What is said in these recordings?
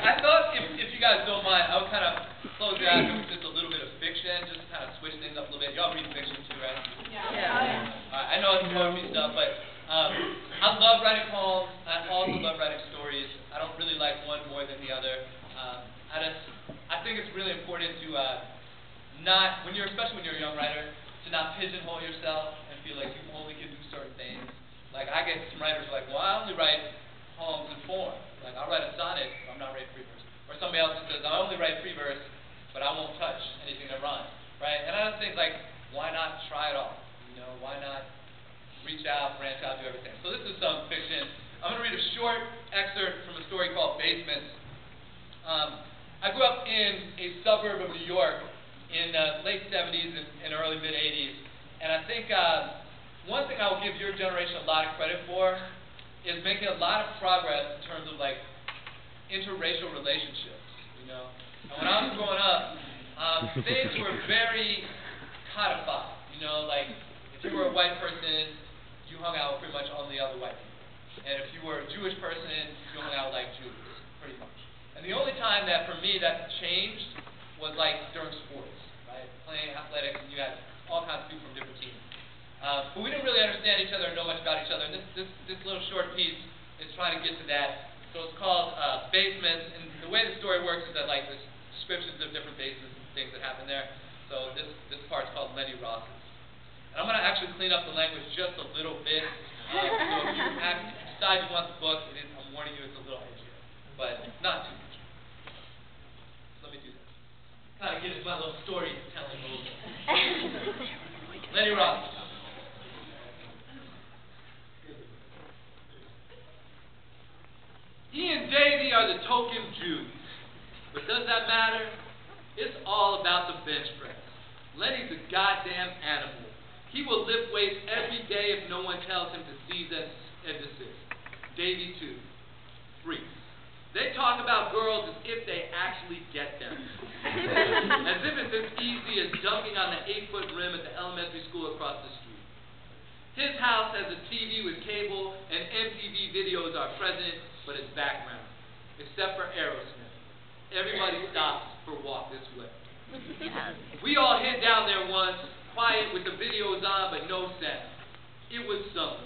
I thought if you guys don't mind, I would kind of close it out with just a little bit of fiction, just kind of switch things up a little bit. Y'all read fiction too, right? Yeah. I know it's poetry stuff, but I love writing poems. I also love writing stories. I don't really like one more than the other. I think it's really important to not, especially when you're a young writer, to not pigeonhole yourself and feel like you only can do certain things. Like I get some writers who are like, well, I only write poems in form. Like I'll write a sonnet, but I'm not writing free verse. Or somebody else who says, I only write free verse, but I won't touch anything that rhymes. Right? And I just think, like, why not try it all? You know, why not reach out, branch out, do everything? So this is some fiction. I'm going to read a short excerpt from a story called Basements. I grew up in a suburb of New York in the late 70s and early mid-80s. And I think one thing I will give your generation a lot of credit for is making a lot of progress in terms of, like, interracial relationships, you know. And when I was growing up, things were very codified, you know, like, if you were a white person, you hung out with pretty much only other white people. And if you were a Jewish person, you hung out with, like, Jews, pretty much. And the only time that, for me, that changed was, like, during sports, right? Playing athletics, and you had all kinds of people from different teams. But we didn't really understand each other or know much about each other. And this little short piece is trying to get to that. So it's called Basements. And the way the story works is that, like, there's descriptions of different basements and things that happen there. So this part's called Lenny Ross's. And I'm going to actually clean up the language just a little bit. So if you decide you want the book, I'm warning you it's a little edgier. But not too much. So let me do this. Kind of get into my little storytelling mode. Lenny Ross. He and Davy are the token Jews. But does that matter? It's all about the bench press. Lenny's a goddamn animal. He will lift weights every day if no one tells him to cease and desist. Davy, too. Freaks. They talk about girls as if they actually get them. As if it's as easy as dunking on the 8-foot rim at the elementary school across the street. His house has a TV with cable, and MTV videos are present, but it's background. Except for Aerosmith. Everybody stops for Walk This Way. We all hid down there once, quiet with the videos on, but no sound. It was summer.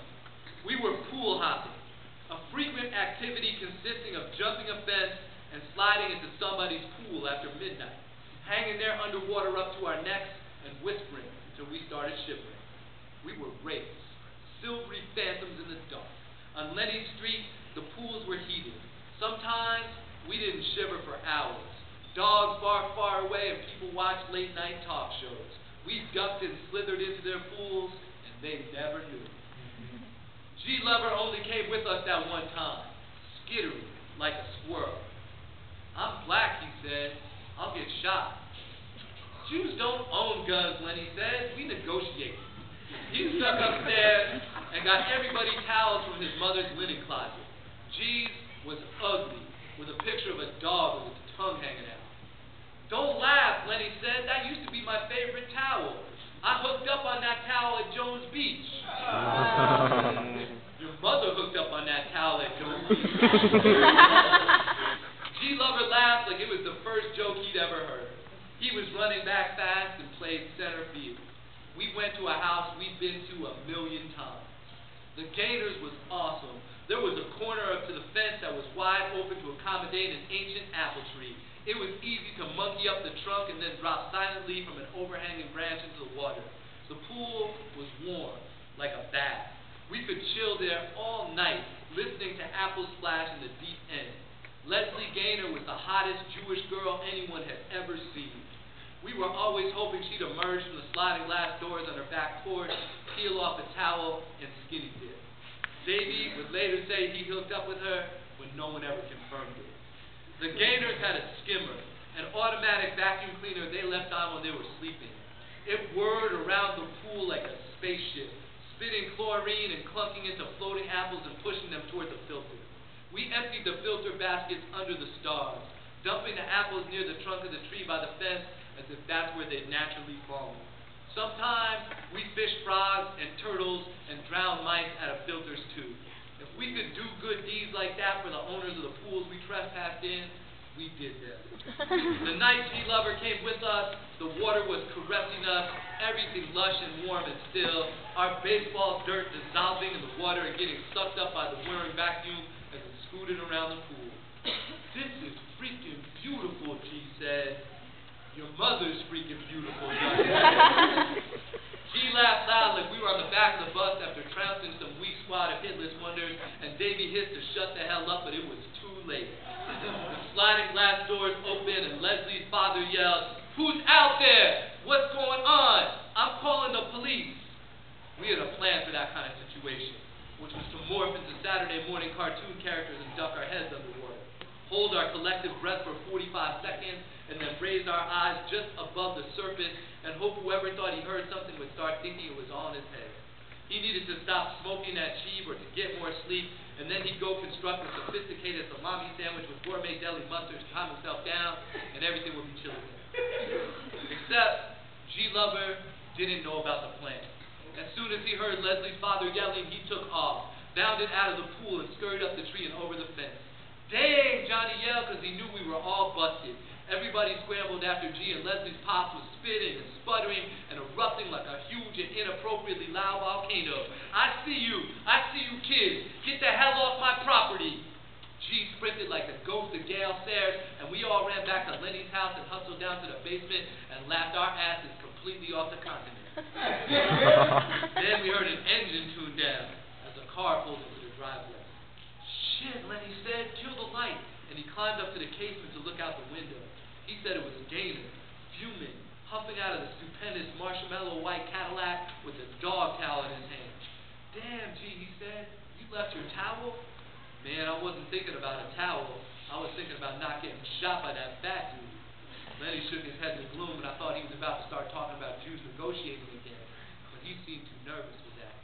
We were pool hopping, a frequent activity consisting of jumping a fence and sliding into somebody's pool after midnight, hanging there underwater up to our necks and whispering until we started shivering. We were wraiths, silvery phantoms in the dark. On Lenny Street, the pools were heated. Sometimes we didn't shiver for hours. Dogs barked far away and people watched late-night talk shows. We ducked and slithered into their pools, and they never knew. G. Lover only came with us that one time, skittering like a squirrel. I'm black, he said. I'll get shot. Jews don't own guns, Lenny says. We negotiate. He snuck upstairs and got everybody towels from his mother's linen closet. G's was ugly, with a picture of a dog with its tongue hanging out. Don't laugh, Lenny said. That used to be my favorite towel. I hooked up on that towel at Jones Beach. Your mother hooked up on that towel at Jones Beach. G. Lover laughed like it was the first joke he'd ever heard. He was running back fast and played center field. We went to a house we'd been to 1,000,000 times. The Gators was awesome. There was a corner up to the fence that was wide open to accommodate an ancient apple tree. It was easy to monkey up the trunk and then drop silently from an overhanging branch into the water. The pool was warm, like a bath. We could chill there all night, listening to apples splash in the deep end. Leslie Gaynor was the hottest Jewish girl anyone had ever seen. We were always hoping she'd emerge from the sliding glass doors on her back porch, peel off a towel, and skinny dip. Davy would later say he hooked up with her, but no one ever confirmed it. The Gaynors had a skimmer, an automatic vacuum cleaner they left on when they were sleeping. It whirred around the pool like a spaceship, spitting chlorine and clunking into floating apples and pushing them toward the filter. We emptied the filter baskets under the stars, dumping the apples near the trunk of the tree by the fence as if that's where they'd naturally fallen. Sometimes we fished frogs and turtles and drowned mice out of filters too. If we could do good deeds like that for the owners of the pools we trespassed in, We did them. The night G Lover came with us, the water was caressing us, everything lush and warm and still, our baseball dirt dissolving in the water and getting sucked up by the whirring vacuum as it scooted around the pool. This is freaking beautiful, G said. Your mother's freaking beautiful, Johnny said. G laughed loud like we were on the back of the bus after trouncing some weak squad of hitless wonders, and Davy hissed to shut the hell up, but it was too late. The sliding glass doors opened, and Leslie's father yelled, "Who's out there? What's going on? I'm calling the police." We had a plan for that kind of situation, which was to morph into Saturday morning cartoon characters and duck our heads underwater, hold our collective breath for 45 seconds, and then raise our eyes just above the surface and hope whoever thought he heard something would start thinking it was all in his head. He needed to stop smoking that cheese or to get more sleep, and then he'd go construct a sophisticated salami sandwich with gourmet deli mustard to calm himself down, and everything would be chill again. Except G Lover didn't know about the plan. As soon as he heard Leslie's father yelling, he took off, bounded out of the pool, and scurried up the tree and over the fence. "Dang!" Johnny yelled because he knew we were all busted. Everybody scrambled after G, and Leslie's pops was spitting and sputtering and erupting like a huge and inappropriately loud volcano. I see you kids! Get the hell off my property!" G sprinted like the ghost of Gale Sayers, and we all ran back to Lenny's house and hustled down to the basement and laughed our asses completely off the continent. Then we heard an engine tune down as a car pulled into the driveway. "Shit," Lenny said, "kill the light," and he climbed up to the casement to look out the window. He said it was Gaynor, fuming, huffing out of the stupendous marshmallow white Cadillac with a dog towel in his hand. "Damn, G," he said, "you left your towel?" Man, I wasn't thinking about a towel. I was thinking about not getting shot by that fat dude. Lenny shook his head in the gloom, and I thought he was about to start talking about Jews negotiating again, but he seemed too nervous for that.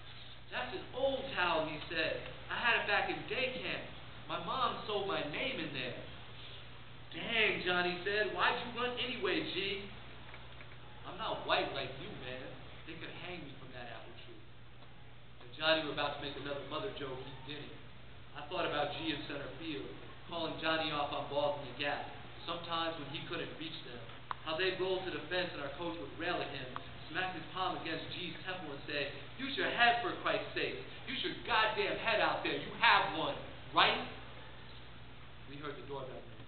"That's an old towel," he said. "I had it back in day camp. My mom sold my name in there." "Dang," Johnny said, "why'd you run anyway, G?" "I'm not white like you, man. They could hang me from that apple tree." When Johnny were about to make another mother joke, he didn't. I thought about G in center field, calling Johnny off on balls in the gap, sometimes when he couldn't reach them, how they'd roll to the fence and our coach would rail at him, smack his palm against G's temple and say, "Use your head for Christ's sake. Use your goddamn head out there. You have one, right?" We heard the doorbell ring.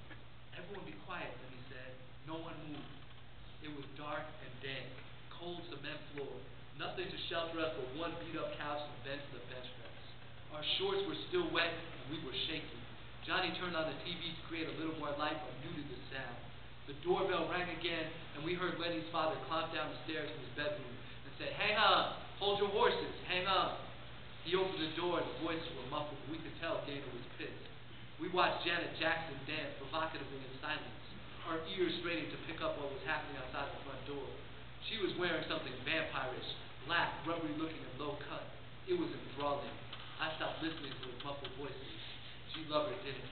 "Everyone be quiet," then he said. No one moved. It was dark and damp, cold cement floor, nothing to shelter us but one beat-up couch and a bench to the bench press. Our shorts were still wet and we were shaking. Johnny turned on the TV to create a little more light but muted the sound. The doorbell rang again, and we heard Lenny's father climb down the stairs from his bedroom and said, "Hang on, hold your horses, hang on." He opened the door and the voices were muffled, but we could tell Gaynor was pissed. We watched Janet Jackson dance provocatively in silence, our ears straining to pick up what was happening outside the front door. She was wearing something vampirish, black, rubbery looking and low cut. It was enthralling. I stopped listening to his muffled voices. G Lover didn't.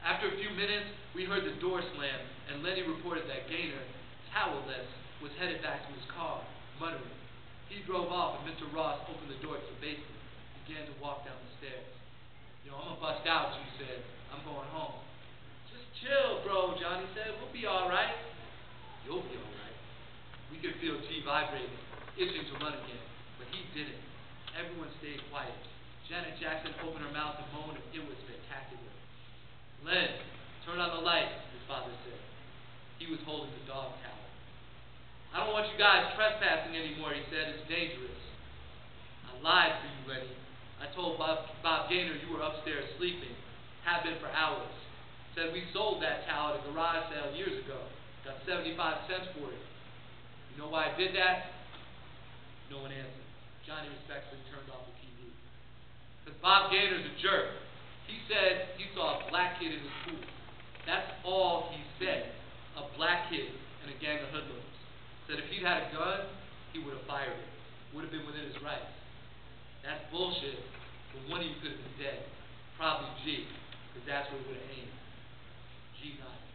After a few minutes, we heard the door slam, and Lenny reported that Gaynor, towelless, was headed back to his car, muttering. He drove off, and Mr. Ross opened the door to the basement, began to walk down the stairs. "Yo, I'm gonna bust out," G said. "I'm going home." "Just chill, bro," Johnny said. "We'll be all right." "You'll be all right." We could feel G vibrating, itching to run again, but he didn't. Everyone stayed quiet. Janet Jackson opened her mouth and moaned, and it was spectacular. "Len, turn on the light," his father said. He was holding the dog towel. "I don't want you guys trespassing anymore," he said. "It's dangerous." "I lied for you, Lenny. I told Bob Gaynor you were upstairs sleeping. Have been for hours. Said we sold that towel at a garage sale years ago. Got 75 cents for it. You know why I did that?" No one answered. Johnny respectfully turned off the TV. "Because Bob Gaynor's a jerk. He said he saw a black kid in his pool. That's all he said. A black kid and a gang of hoodlums. Said if he'd had a gun, he would have fired it. Would have been within his rights. That's bullshit, but one of you could have been dead. Probably G, because that's where he would have aimed." G nodded.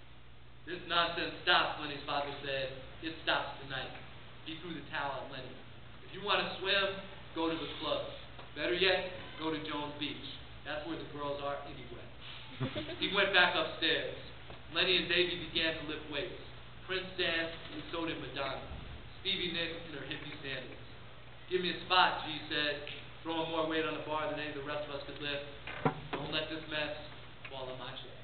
"This nonsense stops," Lenny's father said. "It stops tonight." He threw the towel at Lenny. "If you want to swim, go to the club. Better yet, go to Jones Beach. That's where the girls are anyway." He went back upstairs. Lenny and Davy began to lift weights. Prince danced, and so did Madonna. Stevie Nicks in her hippie sandals. Give me a spot, G said, throwing more weight on the bar than any of the rest of us could lift. Don't let this mess fall on my chest.